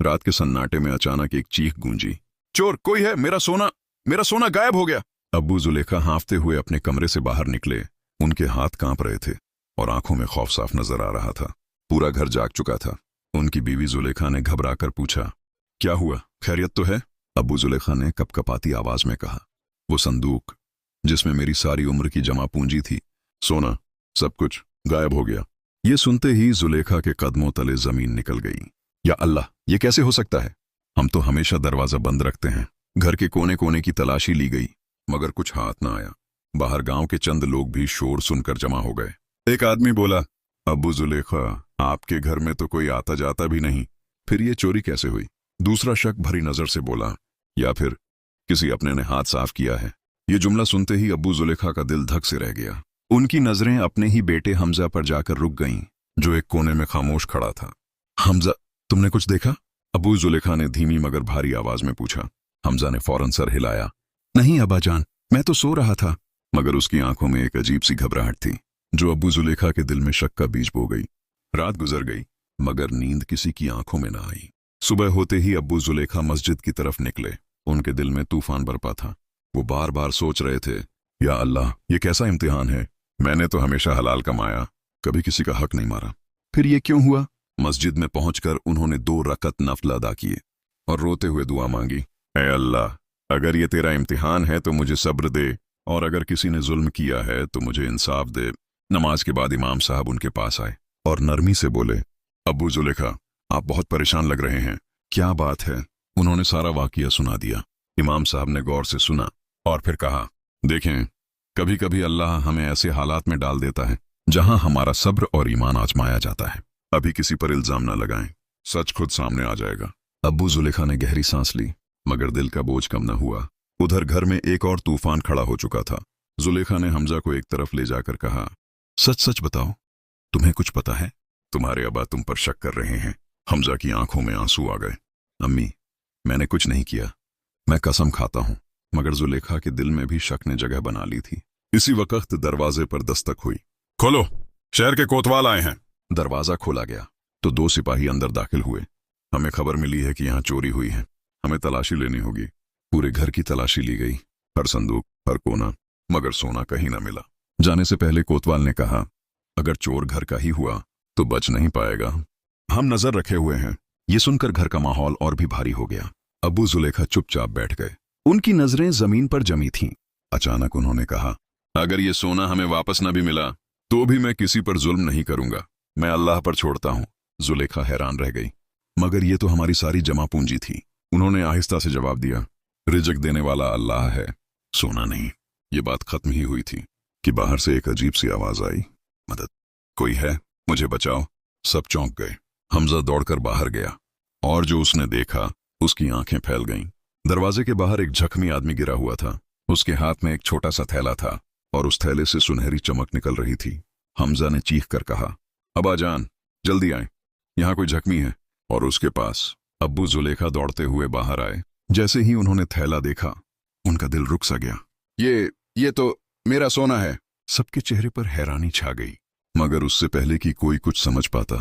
रात के सन्नाटे में अचानक एक चीख गूंजी। चोर, कोई है, मेरा सोना गायब हो गया। अब्बू जुलेखा हाँफते हुए अपने कमरे से बाहर निकले। उनके हाथ कांप रहे थे और आंखों में खौफ साफ नजर आ रहा था। पूरा घर जाग चुका था। उनकी बीवी जुलेखा ने घबराकर पूछा, क्या हुआ, खैरियत तो है? अब्बू जुलेखा ने कपकपाती आवाज में कहा, वो संदूक जिसमें मेरी सारी उम्र की जमा पूंजी थी, सोना, सब कुछ गायब हो गया। ये सुनते ही जुलेखा के कदमों तले जमीन निकल गई। या अल्लाह, ये कैसे हो सकता है? हम तो हमेशा दरवाजा बंद रखते हैं। घर के कोने कोने की तलाशी ली गई मगर कुछ हाथ ना आया। बाहर गांव के चंद लोग भी शोर सुनकर जमा हो गए। एक आदमी बोला, अब्बू जुलेखा, आपके घर में तो कोई आता जाता भी नहीं, फिर ये चोरी कैसे हुई? दूसरा शक भरी नजर से बोला, या फिर किसी अपने ने हाथ साफ किया है। ये जुमला सुनते ही अब्बू जुलेखा का दिल धक से रह गया। उनकी नजरें अपने ही बेटे हमजा पर जाकर रुक गईं, जो एक कोने में खामोश खड़ा था। हमजा, तुमने कुछ देखा? अब्बू जुलेखा ने धीमी मगर भारी आवाज में पूछा। हमजा ने फौरन सर हिलाया। नहीं अब्बाजान, मैं तो सो रहा था। मगर उसकी आंखों में एक अजीब सी घबराहट थी, जो अब्बू जुलेखा के दिल में शक का बीज बो गई। रात गुजर गई मगर नींद किसी की आंखों में न आई। सुबह होते ही अब्बू जुलेखा मस्जिद की तरफ निकले। उनके दिल में तूफान बरपा था। वो बार बार सोच रहे थे, या अल्लाह, ये कैसा इम्तिहान है? मैंने तो हमेशा हलाल कमाया, कभी किसी का हक नहीं मारा, फिर ये क्यों हुआ? मस्जिद में पहुंचकर उन्होंने 2 रकत नफल अदा किए और रोते हुए दुआ मांगी, ऐ अल्लाह, अगर ये तेरा इम्तिहान है तो मुझे सब्र दे, और अगर किसी ने जुल्म किया है तो मुझे इंसाफ दे। नमाज के बाद इमाम साहब उनके पास आए और नरमी से बोले, अब्बू जुलेखा, आप बहुत परेशान लग रहे हैं, क्या बात है? उन्होंने सारा वाकया सुना दिया। इमाम साहब ने गौर से सुना और फिर कहा, देखें, कभी कभी अल्लाह हमें ऐसे हालात में डाल देता है जहां हमारा सब्र और ईमान आजमाया जाता है। अभी किसी पर इल्जाम ना लगाएं, सच खुद सामने आ जाएगा। अब्बू जुलेखा ने गहरी सांस ली मगर दिल का बोझ कम न हुआ। उधर घर में एक और तूफान खड़ा हो चुका था। जुलेखा ने हमजा को एक तरफ ले जाकर कहा, सच सच बताओ, तुम्हें कुछ पता है? तुम्हारे अब्बा तुम पर शक कर रहे हैं। हमजा की आंखों में आंसू आ गए। अम्मी, मैंने कुछ नहीं किया, मैं कसम खाता हूं। मगर जुलेखा के दिल में भी शक ने जगह बना ली थी। इसी वक्त दरवाजे पर दस्तक हुई। खोलो, शहर के कोतवाल आए हैं। दरवाजा खोला गया तो 2 सिपाही अंदर दाखिल हुए। हमें खबर मिली है कि यहाँ चोरी हुई है, हमें तलाशी लेनी होगी। पूरे घर की तलाशी ली गई, हर संदूक, हर कोना, मगर सोना कहीं ना मिला। जाने से पहले कोतवाल ने कहा, अगर चोर घर का ही हुआ तो बच नहीं पाएगा, हम नजर रखे हुए हैं। ये सुनकर घर का माहौल और भी भारी हो गया। अब्बू जुलेखा चुपचाप बैठ गए। उनकी नजरें जमीन पर जमी थीं। अचानक उन्होंने कहा, अगर ये सोना हमें वापस न भी मिला तो भी मैं किसी पर जुल्म नहीं करूंगा, मैं अल्लाह पर छोड़ता हूं। जुलेखा हैरान रह गई, मगर ये तो हमारी सारी जमा पूंजी थी। उन्होंने आहिस्ता से जवाब दिया, रिज़्क देने वाला अल्लाह है, सोना नहीं। ये बात खत्म ही हुई थी कि बाहर से एक अजीब सी आवाज आई, मदद, कोई है, मुझे बचाओ। सब चौंक गए। हमजा दौड़कर बाहर गया और जो उसने देखा उसकी आंखें फैल गईं। दरवाजे के बाहर एक जख्मी आदमी गिरा हुआ था। उसके हाथ में एक छोटा सा थैला था और उस थैले से सुनहरी चमक निकल रही थी। हमजा ने चीख कर कहा, अब्बाजान, जल्दी आए, यहाँ कोई जख्मी है। और उसके पास अब्बू जुलेखा दौड़ते हुए बाहर आए। जैसे ही उन्होंने थैला देखा, उनका दिल रुक सा गया। ये तो मेरा सोना है। सबके चेहरे पर हैरानी छा गई, मगर उससे पहले कि कोई कुछ समझ पाता,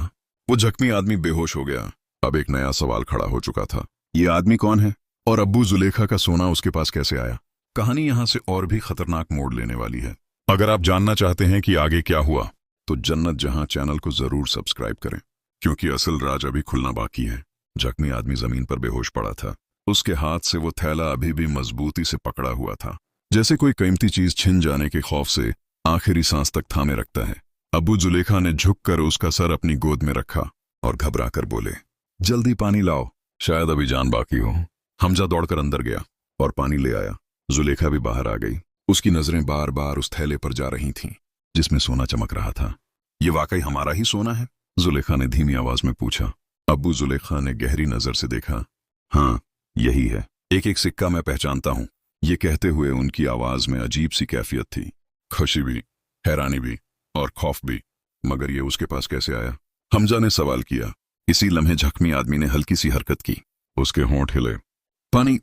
वो जख्मी आदमी बेहोश हो गया। अब एक नया सवाल खड़ा हो चुका था, ये आदमी कौन है और अब्बू जुलेखा का सोना उसके पास कैसे आया? कहानी यहां से और भी खतरनाक मोड़ लेने वाली है। अगर आप जानना चाहते हैं कि आगे क्या हुआ तो जन्नत जहां चैनल को जरूर सब्सक्राइब करें, क्योंकि असल राज अभी खुलना बाकी है। जख्मी आदमी जमीन पर बेहोश पड़ा था। उसके हाथ से वो थैला अभी भी मजबूती से पकड़ा हुआ था, जैसे कोई कीमती चीज छिन जाने के खौफ से आखिरी सांस तक थामे रखता है। अब्बू जुलेखा ने झुककर उसका सर अपनी गोद में रखा और घबराकर बोले, जल्दी पानी लाओ, शायद अभी जान बाकी हो। हमजा दौड़कर अंदर गया और पानी ले आया। जुलेखा भी बाहर आ गई। उसकी नजरें बार बार उस थैले पर जा रही थीं जिसमें सोना चमक रहा था। ये वाकई हमारा ही सोना है? जुलेखा ने धीमी आवाज में पूछा। अब्बू जुलेखा ने गहरी नजर से देखा। हाँ, यही है, एक एक सिक्का मैं पहचानता हूं। ये कहते हुए उनकी आवाज में अजीब सी कैफियत थी, खुशी भी, हैरानी भी और खौफ भी। मगर ये उसके पास कैसे आया? हमजा ने सवाल किया। इसी लम्हे जख्मी आदमी ने हल्की सी हरकत की, उसके होंठ हिले। पानी।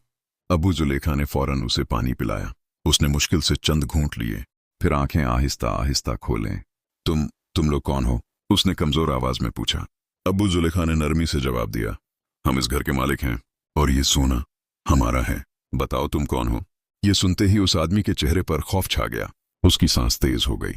अब्बू जुलेखा ने फौरन उसे पानी पिलाया। उसने मुश्किल से चंद घूंट लिए, फिर आंखें आहिस्ता आहिस्ता खोलें। तुम लोग कौन हो? उसने कमजोर आवाज में पूछा। अब्बू जुलेखा ने नरमी से जवाब दिया, हम इस घर के मालिक हैं और ये सोना हमारा है। बताओ तुम कौन हो? ये सुनते ही उस आदमी के चेहरे पर खौफ छा गया। उसकी सांस तेज हो गई।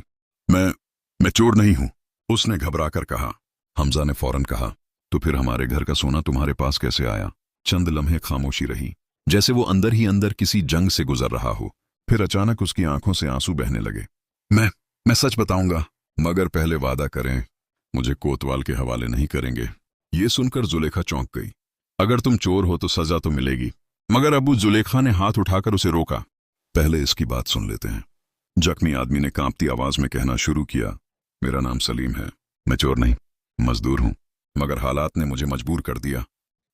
मैं चोर नहीं हूं, उसने घबराकर कहा। हमजा ने फौरन कहा, तो फिर हमारे घर का सोना तुम्हारे पास कैसे आया? चंद लम्हे खामोशी रही, जैसे वो अंदर ही अंदर किसी जंग से गुजर रहा हो। फिर अचानक उसकी आंखों से आंसू बहने लगे। मैं सच बताऊंगा, मगर पहले वादा करें मुझे कोतवाल के हवाले नहीं करेंगे। ये सुनकर जुलेखा चौंक गई। अगर तुम चोर हो तो सजा तो मिलेगी, मगर अबू जुलेखा ने हाथ उठाकर उसे रोका। पहले इसकी बात सुन लेते हैं। जख्मी आदमी ने कांपती आवाज में कहना शुरू किया, मेरा नाम सलीम है, मैं चोर नहीं, मजदूर हूं, मगर हालात ने मुझे मजबूर कर दिया।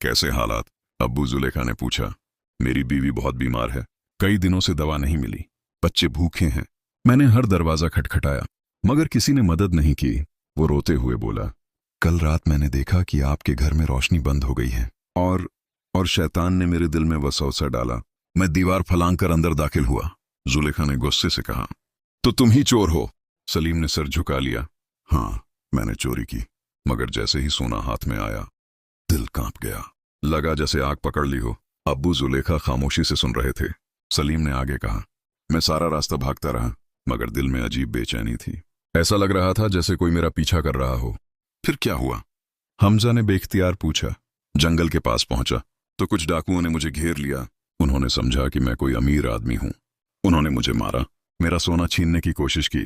कैसे हालात? अब्बू जुलेखा ने पूछा। मेरी बीवी बहुत बीमार है, कई दिनों से दवा नहीं मिली, बच्चे भूखे हैं। मैंने हर दरवाजा खटखटाया, मगर किसी ने मदद नहीं की। वो रोते हुए बोला, कल रात मैंने देखा कि आपके घर में रोशनी बंद हो गई है और शैतान ने मेरे दिल में वसवसा डाला। मैं दीवार फलांग कर अंदर दाखिल हुआ। जुलेखा ने गुस्से से कहा, तो तुम ही चोर हो? सलीम ने सर झुका लिया। हाँ, मैंने चोरी की, मगर जैसे ही सोना हाथ में आया दिल कांप गया, लगा जैसे आग पकड़ ली हो। अब्बू जुलेखा खामोशी से सुन रहे थे। सलीम ने आगे कहा, मैं सारा रास्ता भागता रहा, मगर दिल में अजीब बेचैनी थी। ऐसा लग रहा था जैसे कोई मेरा पीछा कर रहा हो। फिर क्या हुआ? हमजा ने बेख्तियार पूछा। जंगल के पास पहुंचा तो कुछ डाकुओं ने मुझे घेर लिया। उन्होंने समझा कि मैं कोई अमीर आदमी हूं। उन्होंने मुझे मारा, मेरा सोना छीनने की कोशिश की।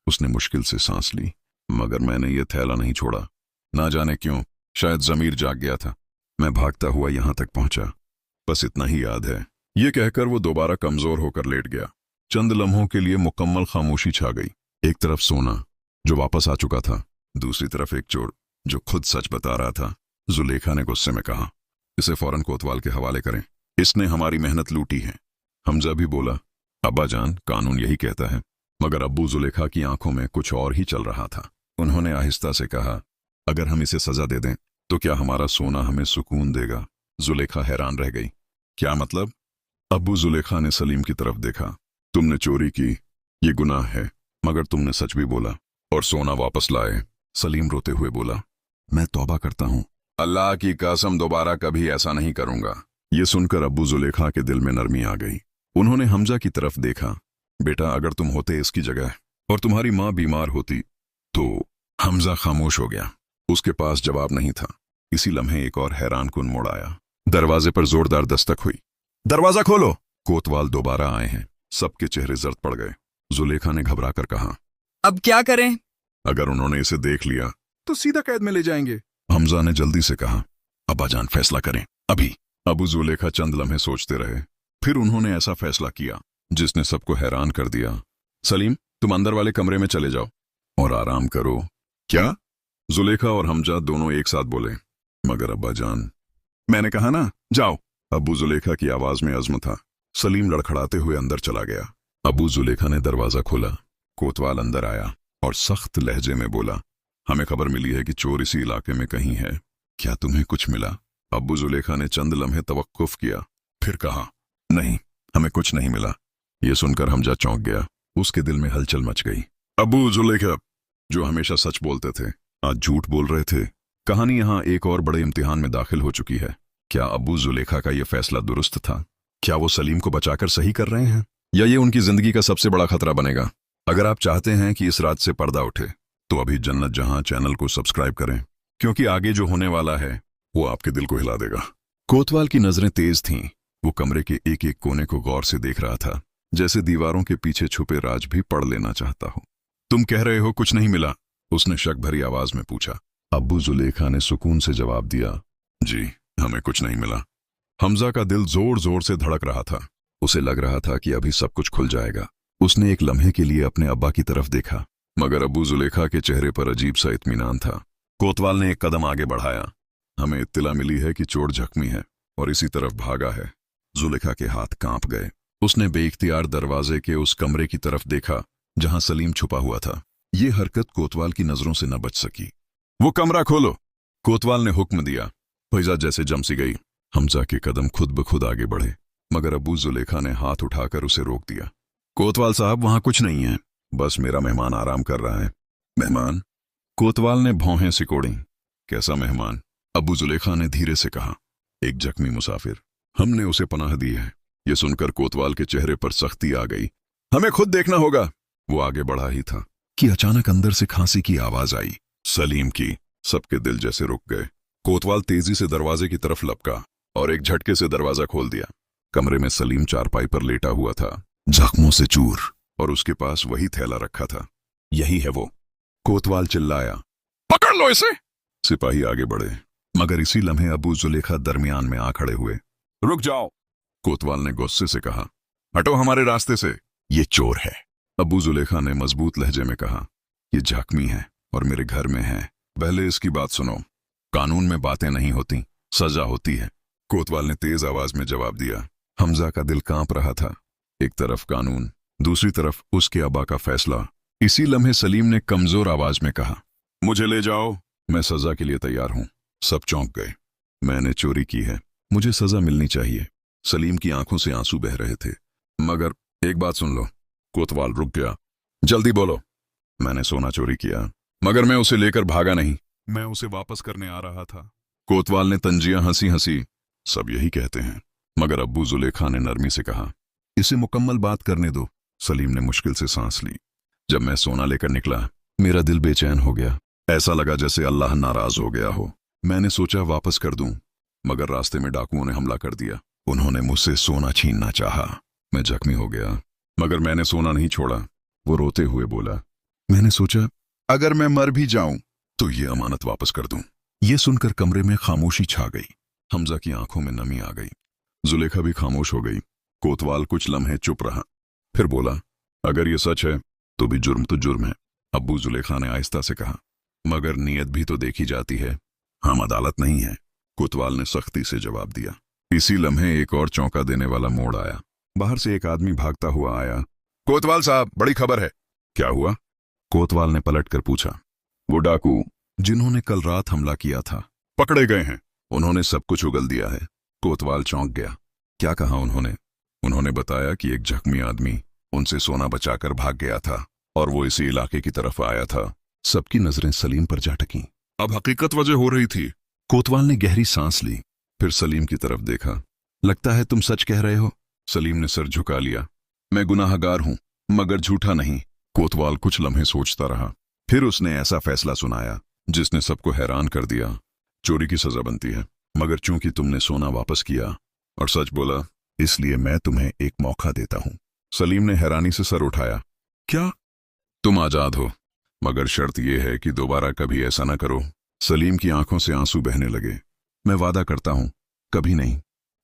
उसने मुश्किल से सांस ली, मगर मैंने ये थैला नहीं छोड़ा। ना जाने क्यों, शायद जमीर जाग गया था। मैं भागता हुआ यहां तक पहुंचा, बस इतना ही याद है। ये कहकर वो दोबारा कमजोर होकर लेट गया। चंद लम्हों के लिए मुकम्मल खामोशी छा गई। एक तरफ सोना जो वापस आ चुका था, दूसरी तरफ एक चोर जो खुद सच बता रहा था। जुलेखा ने गुस्से में कहा, इसे फौरन कोतवाल के हवाले करें, इसने हमारी मेहनत लूटी है। हमजा भी बोला, अब्बा जान, कानून यही कहता है। मगर अब्बू जुलेखा की आंखों में कुछ और ही चल रहा था। उन्होंने आहिस्ता से कहा, अगर हम इसे सजा दे दें तो क्या हमारा सोना हमें सुकून देगा? जुलेखा हैरान रह गई। क्या मतलब? अब्बू जुलेखा ने सलीम की तरफ देखा। तुमने चोरी की, ये गुनाह है, मगर तुमने सच भी बोला और सोना वापस लाए। सलीम रोते हुए बोला, मैं तौबा करता हूं, अल्लाह की कसम दोबारा कभी ऐसा नहीं करूंगा। ये सुनकर अब्बू जुलेखा के दिल में नरमी आ गई। उन्होंने हमजा की तरफ देखा। बेटा, अगर तुम होते इसकी जगह और तुम्हारी मां बीमार होती तो। हमजा खामोश हो गया, उसके पास जवाब नहीं था। इसी लम्हे एक और हैरान कुन मोड़ आया। दरवाजे पर जोरदार दस्तक हुई। दरवाजा खोलो! कोतवाल दोबारा आए हैं। सबके चेहरे जर्द पड़ गए। जुलेखा ने घबराकर कहा, अब क्या करें? अगर उन्होंने इसे देख लिया तो सीधा कैद में ले जाएंगे। हमजा ने जल्दी से कहा, अब्बा जान, फैसला करें अभी। अबू जुलेखा चंद लम्हे सोचते रहे। फिर उन्होंने ऐसा फैसला किया जिसने सबको हैरान कर दिया। सलीम, तुम अंदर वाले कमरे में चले जाओ और आराम करो। क्या? जुलेखा और हमजा दोनों एक साथ बोले। मगर अब्बा जान, मैंने कहा ना, जाओ। अबू जुलेखा की आवाज में अज़्म था। सलीम लड़खड़ाते हुए अंदर चला गया। अबू जुलेखा ने दरवाजा खोला। कोतवाल अंदर आया और सख्त लहजे में बोला, हमें खबर मिली है कि चोर इसी इलाके में कहीं है। क्या तुम्हें कुछ मिला? अबू जुलेखा ने चंद लम्हे तवक्कुफ किया, फिर कहा, नहीं, हमें कुछ नहीं मिला। यह सुनकर हमजा चौंक गया। उसके दिल में हलचल मच गई। अबू जुलेखा, जो हमेशा सच बोलते थे, आज झूठ बोल रहे थे। कहानी यहां एक और बड़े इम्तिहान में दाखिल हो चुकी है। क्या अबू जुलेखा का यह फैसला दुरुस्त था? क्या वो सलीम को बचाकर सही कर रहे हैं, या ये उनकी जिंदगी का सबसे बड़ा खतरा बनेगा? अगर आप चाहते हैं कि इस रात से पर्दा उठे तो अभी जन्नत जहां चैनल को सब्सक्राइब करें, क्योंकि आगे जो होने वाला है वो आपके दिल को हिला देगा। कोतवाल की नजरें तेज थीं। वो कमरे के एक एक कोने को गौर से देख रहा था, जैसे दीवारों के पीछे छुपे राज भी पढ़ लेना चाहता हो। तुम कह रहे हो कुछ नहीं मिला? उसने शक भरी आवाज में पूछा। अब्बू जुलेखा ने सुकून से जवाब दिया, जी, हमें कुछ नहीं मिला। हमजा का दिल जोर जोर से धड़क रहा था। उसे लग रहा था कि अभी सब कुछ खुल जाएगा। उसने एक लम्हे के लिए अपने अब्बा की तरफ देखा, मगर अब्बू जुलेखा के चेहरे पर अजीब सा इत्मीनान था। कोतवाल ने एक कदम आगे बढ़ाया। हमें इत्तला मिली है कि चोर जख्मी है और इसी तरफ भागा है। जुलेखा के हाथ कांप गए। उसने बेइख्तियार दरवाजे के उस कमरे की तरफ देखा जहां सलीम छुपा हुआ था। ये हरकत कोतवाल की नजरों से न बच सकी। वो कमरा खोलो! कोतवाल ने हुक्म दिया। फैजा जैसे जम सी गई। हमजा के कदम खुद ब खुद आगे बढ़े, मगर अबू जुलेखा ने हाथ उठाकर उसे रोक दिया। कोतवाल साहब, वहां कुछ नहीं है, बस मेरा मेहमान आराम कर रहा है। मेहमान? कोतवाल ने भौहें सिकोड़ी। कैसा मेहमान? अबू जुलेखा ने धीरे से कहा। एक जख्मी मुसाफिर, हमने उसे पनाह दी है। यह सुनकर कोतवाल के चेहरे पर सख्ती आ गई। हमें खुद देखना होगा। वो आगे बढ़ा ही था कि अचानक अंदर से खांसी की आवाज आई, सलीम की। सबके दिल जैसे रुक गए। कोतवाल तेजी से दरवाजे की तरफ लपका और एक झटके से दरवाजा खोल दिया। कमरे में सलीम चारपाई पर लेटा हुआ था, जख्मों से चूर, और उसके पास वही थैला रखा था। यही है वो। कोतवाल चिल्लाया, पकड़ लो इसे। सिपाही आगे बढ़े, मगर इसी लम्हे अबू जुलेखा दरमियान में आ खड़े हुए। रुक जाओ, कोतवाल ने गुस्से से कहा। हटो हमारे रास्ते से, ये चोर है। अबू जुलेखा ने मजबूत लहजे में कहा, ये जख्मी है और मेरे घर में है। पहले इसकी बात सुनो। कानून में बातें नहीं होती, सजा होती है। कोतवाल ने तेज आवाज में जवाब दिया। हमजा का दिल कांप रहा था। एक तरफ कानून, दूसरी तरफ उसके अब्बा का फैसला। इसी लम्हे सलीम ने कमजोर आवाज में कहा, मुझे ले जाओ, मैं सजा के लिए तैयार हूं। सब चौंक गए। मैंने चोरी की है, मुझे सजा मिलनी चाहिए। सलीम की आंखों से आंसू बह रहे थे। मगर एक बात सुन लो। कोतवाल रुक गया। जल्दी बोलो। मैंने सोना चोरी किया, मगर मैं उसे लेकर भागा नहीं, मैं उसे वापस करने आ रहा था। कोतवाल ने तंजिया हंसी हंसी। सब यही कहते हैं, मगर अब्बू जुलेखा ने नरमी से कहा, इसे मुकम्मल बात करने दो। सलीम ने मुश्किल से सांस ली। जब मैं सोना लेकर निकला, मेरा दिल बेचैन हो गया। ऐसा लगा जैसे अल्लाह नाराज हो गया हो। मैंने सोचा वापस कर दूं, मगर रास्ते में डाकुओं ने हमला कर दिया। उन्होंने मुझसे सोना छीनना चाहा। मैं जख्मी हो गया, मगर मैंने सोना नहीं छोड़ा। वो रोते हुए बोला, मैंने सोचा अगर मैं मर भी जाऊं तो ये अमानत वापस कर दूं। ये सुनकर कमरे में खामोशी छा गई। हमजा की आंखों में नमी आ गई। जुलेखा भी खामोश हो गई। कोतवाल कुछ लम्हे चुप रहा, फिर बोला, अगर ये सच है तो भी जुर्म तो जुर्म है। अब्बू जुलेखा ने आहिस्ता से कहा, मगर नीयत भी तो देखी जाती है। हम अदालत नहीं है। कोतवाल ने सख्ती से जवाब दिया। इसी लम्हे एक और चौंका देने वाला मोड़ आया। बाहर से एक आदमी भागता हुआ आया। कोतवाल साहब, बड़ी खबर है। क्या हुआ? कोतवाल ने पलटकर पूछा। वो डाकू जिन्होंने कल रात हमला किया था, पकड़े गए हैं। उन्होंने सब कुछ उगल दिया है। कोतवाल चौंक गया। क्या कहा उन्होंने? उन्होंने बताया कि एक जख्मी आदमी उनसे सोना बचाकर भाग गया था और वो इसी इलाके की तरफ आया था। सबकी नजरें सलीम पर जा टकीं। अब हकीकत वजह हो रही थी। कोतवाल ने गहरी सांस ली, फिर सलीम की तरफ देखा। लगता है तुम सच कह रहे हो। सलीम ने सर झुका लिया। मैं गुनाहगार हूं, मगर झूठा नहीं। कोतवाल कुछ लम्हे सोचता रहा, फिर उसने ऐसा फैसला सुनाया जिसने सबको हैरान कर दिया। चोरी की सजा बनती है, मगर चूंकि तुमने सोना वापस किया और सच बोला, इसलिए मैं तुम्हें एक मौका देता हूं। सलीम ने हैरानी से सर उठाया। क्या? तुम आजाद हो, मगर शर्त यह है कि दोबारा कभी ऐसा न करो। सलीम की आंखों से आंसू बहने लगे। मैं वादा करता हूं, कभी नहीं।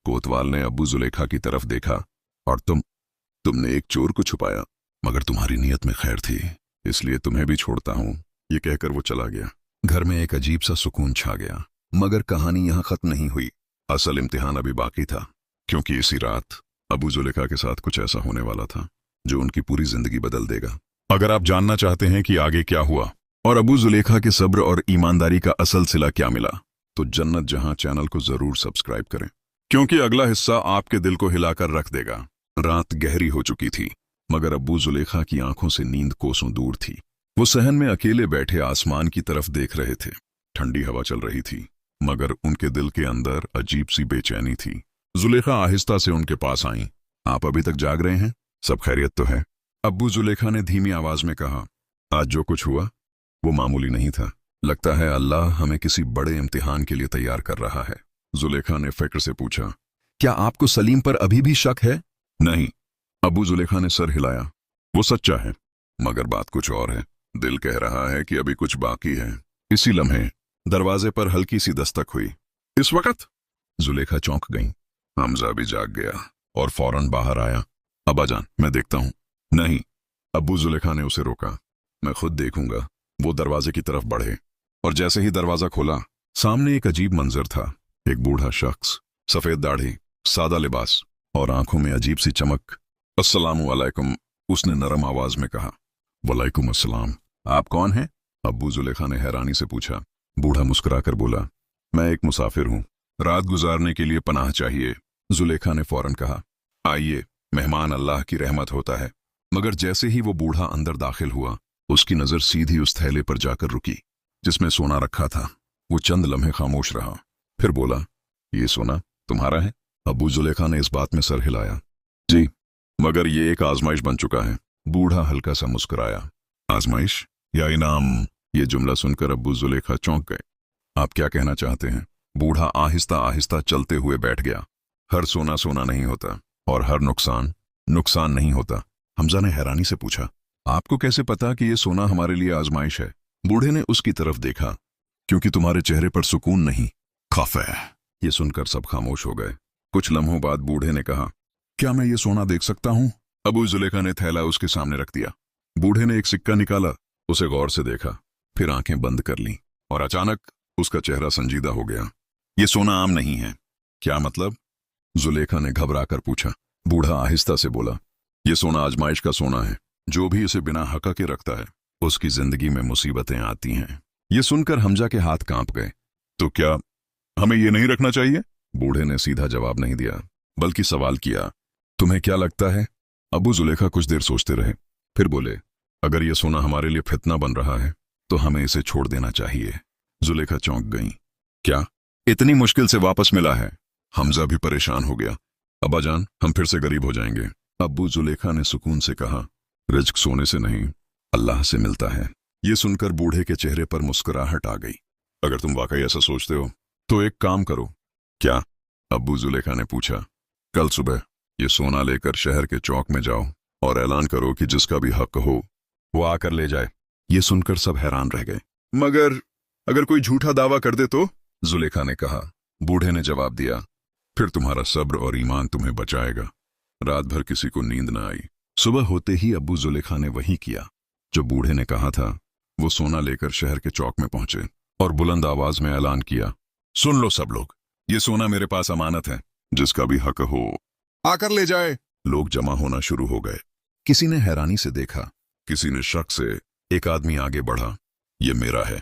कोतवाल ने अब्बू जुलेखा की तरफ देखा। और तुमने एक चोर को छुपाया, मगर तुम्हारी नीयत में खैर थी, इसलिए तुम्हें भी छोड़ता हूं। ये कहकर वो चला गया। घर में एक अजीब सा सुकून छा गया। मगर कहानी यहां खत्म नहीं हुई। असल इम्तिहान अभी बाकी था, क्योंकि इसी रात अब्बू जुलेखा के साथ कुछ ऐसा होने वाला था जो उनकी पूरी जिंदगी बदल देगा। अगर आप जानना चाहते हैं कि आगे क्या हुआ और अब्बू जुलेखा के सब्र और ईमानदारी का असल सिला क्या मिला, तो जन्नत जहां चैनल को जरूर सब्सक्राइब करें, क्योंकि अगला हिस्सा आपके दिल को हिलाकर रख देगा। रात गहरी हो चुकी थी, मगर अब्बू जुलेखा की आंखों से नींद कोसों दूर थी। वो सहन में अकेले बैठे आसमान की तरफ देख रहे थे। ठंडी हवा चल रही थी, मगर उनके दिल के अंदर अजीब सी बेचैनी थी। जुलेखा आहिस्ता से उनके पास आईं। आप अभी तक जाग रहे हैं? सब खैरियत तो है? अब्बू जुलेखा ने धीमी आवाज में कहा। आज जो कुछ हुआ वो मामूली नहीं था। लगता है अल्लाह हमें किसी बड़े इम्तिहान के लिए तैयार कर रहा है। जुलेखा ने फिक्र से पूछा, क्या आपको सलीम पर अभी भी शक है? नहीं। अब्बू जुलेखा ने सर हिलाया। वो सच्चा है, मगर बात कुछ और है। दिल कह रहा है कि अभी कुछ बाकी है। इसी लम्हे दरवाजे पर हल्की सी दस्तक हुई। इस वक्त जुलेखा चौंक गई। हमजा भी जाग गया और फौरन बाहर आया। अब्बा जान, मैं देखता हूं। नहीं, अब्बू जुलेखा ने उसे रोका। मैं खुद देखूंगा। वो दरवाजे की तरफ बढ़े और जैसे ही दरवाजा खोला, सामने एक अजीब मंजर था। एक बूढ़ा शख्स, सफेद दाढ़ी, सादा लिबास और आंखों में अजीब सी चमक। अस्सलामु अलैकुम, उसने नरम आवाज में कहा। वलैकुम अस्सलाम। आप कौन हैं? अब्बू जुलेखा ने हैरानी से पूछा। बूढ़ा मुस्कुराकर बोला, मैं एक मुसाफिर हूं, रात गुजारने के लिए पनाह चाहिए। जुलेखा ने फौरन कहा, आइए, मेहमान अल्लाह की रहमत होता है। मगर जैसे ही वो बूढ़ा अंदर दाखिल हुआ, उसकी नजर सीधी उस थैले पर जाकर रुकी जिसमें सोना रखा था। वो चंद लम्हे खामोश रहा, फिर बोला, ये सोना तुम्हारा है? अबू जुलेखा ने इस बात में सर हिलाया। जी, मगर ये एक आजमाइश बन चुका है। बूढ़ा हल्का सा मुस्कुराया। आजमाइश या इनाम? ये जुमला सुनकर अबू जुलेखा चौंक गए। आप क्या कहना चाहते हैं? बूढ़ा आहिस्ता आहिस्ता चलते हुए बैठ गया। हर सोना सोना नहीं होता और हर नुकसान नुकसान नहीं होता। हमजा ने हैरानी से पूछा, आपको कैसे पता कि ये सोना हमारे लिए आजमाइश है? बूढ़े ने उसकी तरफ देखा। क्योंकि तुम्हारे चेहरे पर सुकून नहीं, खौफ है। ये सुनकर सब खामोश हो गए। कुछ लम्हों बाद बूढ़े ने कहा, क्या मैं ये सोना देख सकता हूं? अबू जुलेखा ने थैला उसके सामने रख दिया। बूढ़े ने एक सिक्का निकाला, उसे गौर से देखा, फिर आंखें बंद कर लीं और अचानक उसका चेहरा संजीदा हो गया। ये सोना आम नहीं है। क्या मतलब? जुलेखा ने घबराकर पूछा। बूढ़ा आहिस्ता से बोला, ये सोना आजमाइश का सोना है। जो भी इसे बिना हक के रखता है उसकी जिंदगी में मुसीबतें आती हैं। ये सुनकर हमजा के हाथ कांप गए। तो क्या हमें ये नहीं रखना चाहिए? बूढ़े ने सीधा जवाब नहीं दिया, बल्कि सवाल किया, तुम्हें क्या लगता है? अबू जुलेखा कुछ देर सोचते रहे, फिर बोले, अगर ये सोना हमारे लिए फितना बन रहा है तो हमें इसे छोड़ देना चाहिए। जुलेखा चौंक गईं। क्या इतनी मुश्किल से वापस मिला है? हमजा भी परेशान हो गया। अब्बाजान, हम फिर से गरीब हो जाएंगे। अब्बू जुलेखा ने सुकून से कहा, रिज्क सोने से नहीं, अल्लाह से मिलता है। ये सुनकर बूढ़े के चेहरे पर मुस्कुराहट आ गई। अगर तुम वाकई ऐसा सोचते हो तो एक काम करो। क्या? अब्बू जुलेखा ने पूछा। कल सुबह ये सोना लेकर शहर के चौक में जाओ और ऐलान करो कि जिसका भी हक हो वो आकर ले जाए। ये सुनकर सब हैरान रह गए। मगर अगर कोई झूठा दावा कर दे तो? जुलेखा ने कहा। बूढ़े ने जवाब दिया, फिर तुम्हारा सब्र और ईमान तुम्हें बचाएगा। रात भर किसी को नींद न आई। सुबह होते ही अब्बू जुलेखा ने वही किया जो बूढ़े ने कहा था। वो सोना लेकर शहर के चौक में पहुंचे और बुलंद आवाज में ऐलान किया, सुन लो सब लोग, ये सोना मेरे पास अमानत है, जिसका भी हक हो आकर ले जाए। लोग जमा होना शुरू हो गए। किसी ने हैरानी से देखा, किसी ने शक से। एक आदमी आगे बढ़ा, ये मेरा है।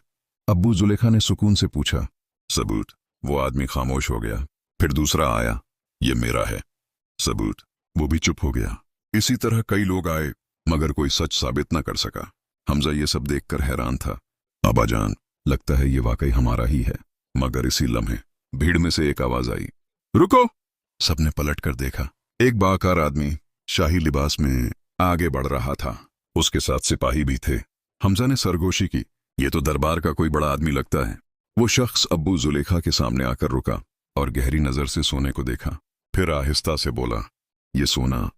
अब्बू जुलेखा ने सुकून से पूछा, सबूत? वो आदमी खामोश हो गया। फिर दूसरा आया, ये मेरा है। सबूत? वो भी चुप हो गया। इसी तरह कई लोग आए, मगर कोई सच साबित न कर सका। हमजा ये सब देखकर हैरान था। अब्बाजान, लगता है ये वाकई हमारा ही है। मगर इसी लम्हे भीड़ में से एक आवाज आई, रुको। सबने पलट कर देखा। एक बाकार आदमी शाही लिबास में आगे बढ़ रहा था। उसके साथ सिपाही भी थे। हमजा ने सरगोशी की, ये तो दरबार का कोई बड़ा आदमी लगता है। वो शख्स अब्बू जुलेखा के सामने आकर रुका और गहरी नजर से सोने को देखा। फिर आहिस्ता से बोला, ये सोना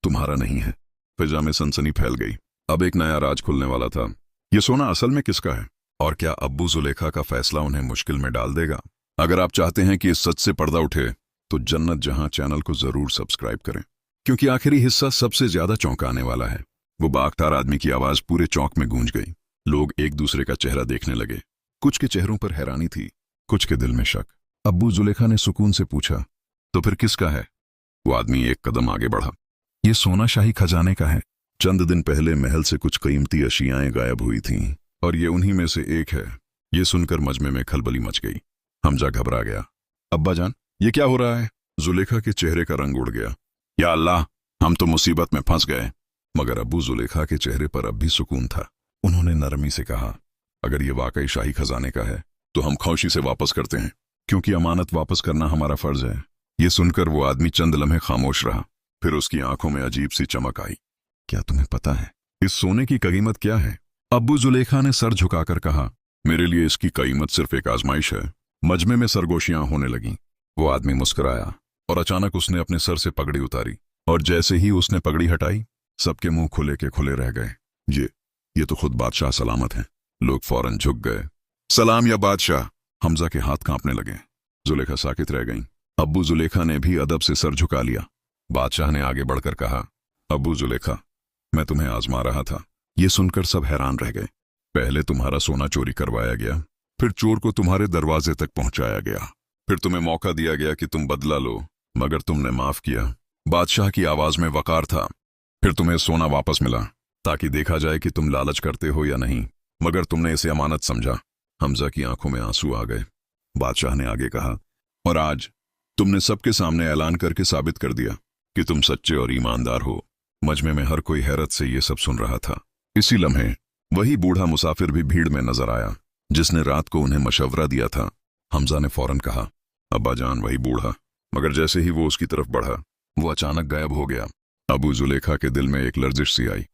तुम्हारा नहीं है। फिजा में सनसनी फैल गई। अब एक नया राज खुलने वाला था। ये सोना असल में किसका है? और क्या अब्बू जुलेखा का फैसला उन्हें मुश्किल में डाल देगा? अगर आप चाहते हैं कि इस सच से पर्दा उठे तो जन्नत जहां चैनल को जरूर सब्सक्राइब करें, क्योंकि आखिरी हिस्सा सबसे ज्यादा चौंकाने वाला है। वो बाख्तार आदमी की आवाज पूरे चौक में गूंज गई। लोग एक दूसरे का चेहरा देखने लगे। कुछ के चेहरों पर हैरानी थी, कुछ के दिल में शक। अब्बू जुलेखा ने सुकून से पूछा, तो फिर किसका है? वो आदमी एक कदम आगे बढ़ा। ये सोना शाही खजाने का है। चंद दिन पहले महल से कुछ कीमती अशियाएं गायब हुई थीं और ये उन्हीं में से एक है। ये सुनकर मजमे में खलबली मच गई। हमजा घबरा गया। अब्बाजान, ये क्या हो रहा है? जुलेखा के चेहरे का रंग उड़ गया। या अल्लाह, हम तो मुसीबत में फंस गए। मगर अब्बू जुलेखा के चेहरे पर अब भी सुकून था। उन्होंने नरमी से कहा, अगर ये वाकई शाही खजाने का है तो हम खौशी से वापस करते हैं, क्योंकि अमानत वापस करना हमारा फर्ज है। ये सुनकर वो आदमी चंद लम्हे खामोश रहा। फिर उसकी आंखों में अजीब सी चमक आई। क्या तुम्हें पता है इस सोने की कीमत क्या है? अब्बू जुलेखा ने सर झुकाकर कहा, मेरे लिए इसकी कीमत सिर्फ एक आजमाइश है। मजमे में सरगोशियां होने लगीं। वो आदमी मुस्कुराया और अचानक उसने अपने सर से पगड़ी उतारी, और जैसे ही उसने पगड़ी हटाई सबके मुंह खुले के खुले रह गए। ये तो खुद बादशाह सलामत हैं। लोग फौरन झुक गए। सलाम या बादशाह। हमजा के हाथ कांपने लगे। जुलेखा साकित रह गईं। अब्बू जुलेखा ने भी अदब से सर झुका लिया। बादशाह ने आगे बढ़कर कहा, अब्बू जुलेखा, मैं तुम्हें आजमा रहा था। ये सुनकर सब हैरान रह गए। पहले तुम्हारा सोना चोरी करवाया गया, फिर चोर को तुम्हारे दरवाजे तक पहुंचाया गया, फिर तुम्हें मौका दिया गया कि तुम बदला लो, मगर तुमने माफ किया। बादशाह की आवाज में वकार था। फिर तुम्हें सोना वापस मिला ताकि देखा जाए कि तुम लालच करते हो या नहीं, मगर तुमने इसे अमानत समझा। हमजा की आंखों में आंसू आ गए। बादशाह ने आगे कहा, और आज तुमने सबके सामने ऐलान करके साबित कर दिया कि तुम सच्चे और ईमानदार हो। मजमे में हर कोई हैरत से ये सब सुन रहा था। इसी लम्हे वही बूढ़ा मुसाफिर भी भीड़ में नजर आया जिसने रात को उन्हें मशवरा दिया था। हमजा ने फौरन कहा, अब्बाजान, वही बूढ़ा मगर जैसे ही वो उसकी तरफ बढ़ा वो अचानक गायब हो गया। अबू जुलेखा के दिल में एक लर्जिश सी आई।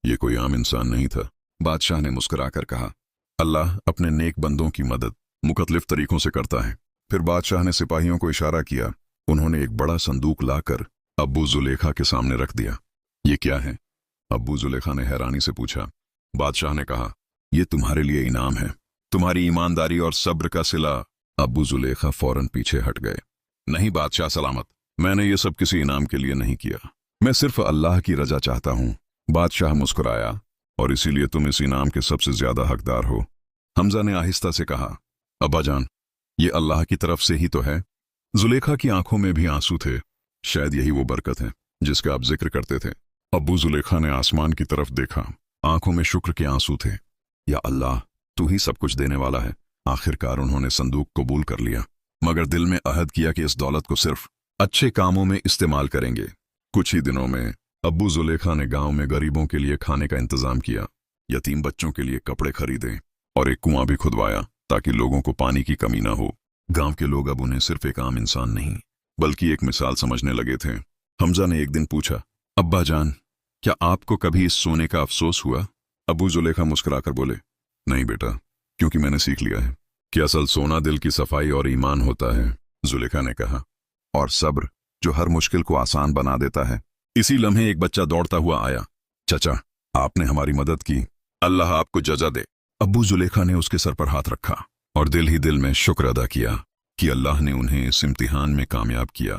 ये कोई आम इंसान नहीं था। बादशाह ने मुस्कुराकर कहा, अल्लाह अपने नेक बंदों की मदद मुख्तलिफ तरीकों से करता है। फिर बादशाह ने सिपाहियों को इशारा किया। उन्होंने एक बड़ा संदूक लाकर अबू जुलेखा के सामने रख दिया। ये क्या है? अबू जुलेखा ने हैरानी से पूछा। बादशाह ने कहा, यह तुम्हारे लिए इनाम है, तुम्हारी ईमानदारी और सब्र का सिला। अबू जुलेखा फौरन पीछे हट गए। नहीं बादशाह सलामत, मैंने ये सब किसी इनाम के लिए नहीं किया, मैं सिर्फ अल्लाह की रजा चाहता हूं। बादशाह मुस्कुराया, और इसीलिए तुम इस इनाम के सबसे ज्यादा हकदार हो। हमजा ने आहिस्ता से कहा, अब्बाजान, ये अल्लाह की तरफ से ही तो है। जुलेखा की आंखों में भी आंसू थे। शायद यही वो बरकत है जिसका आप जिक्र करते थे। अबू जुलेखा ने आसमान की तरफ देखा। आंखों में शुक्र के आंसू थे। या अल्लाह, तू ही सब कुछ देने वाला है। आखिरकार उन्होंने संदूक कबूल कर लिया, मगर दिल में अहद किया कि इस दौलत को सिर्फ अच्छे कामों में इस्तेमाल करेंगे। कुछ ही दिनों में अबू जुलेखा ने गांव में गरीबों के लिए खाने का इंतजाम किया, यतीम बच्चों के लिए कपड़े खरीदे और एक कुआं भी खुदवाया ताकि लोगों को पानी की कमी न हो। गांव के लोग अब उन्हें सिर्फ एक आम इंसान नहीं बल्कि एक मिसाल समझने लगे थे। हमजा ने एक दिन पूछा, अब्बा जान, क्या आपको कभी इस सोने का अफसोस हुआ? अबू जुलेखा मुस्कुराकर बोले, नहीं बेटा, क्योंकि मैंने सीख लिया है कि असल सोना दिल की सफाई और ईमान होता है। जुलेखा ने कहा, और सब्र जो हर मुश्किल को आसान बना देता है। इसी लम्हे एक बच्चा दौड़ता हुआ आया। चचा, आपने हमारी मदद की, अल्लाह आपको जजा दे। अबू जुलेखा ने उसके सर पर हाथ रखा और दिल ही दिल में शुक्र अदा किया कि अल्लाह ने उन्हें इस इम्तिहान में कामयाब किया।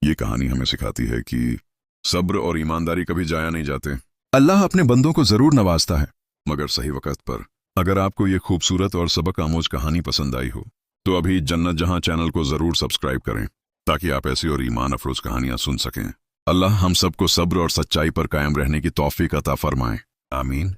ये कहानी हमें सिखाती है कि सब्र और ईमानदारी कभी जाया नहीं जाते। अल्लाह अपने बंदों को जरूर नवाजता है, मगर सही वक्त पर। अगर आपको ये खूबसूरत और सबक आमोज कहानी पसंद आई हो तो अभी जन्नत जहां चैनल को जरूर सब्सक्राइब करें ताकि आप ऐसी और ईमान अफरोज कहानियां सुन सकें। अल्लाह हम सबको सब्र और सच्चाई पर कायम रहने की तौफीक अता फरमाए। आमीन।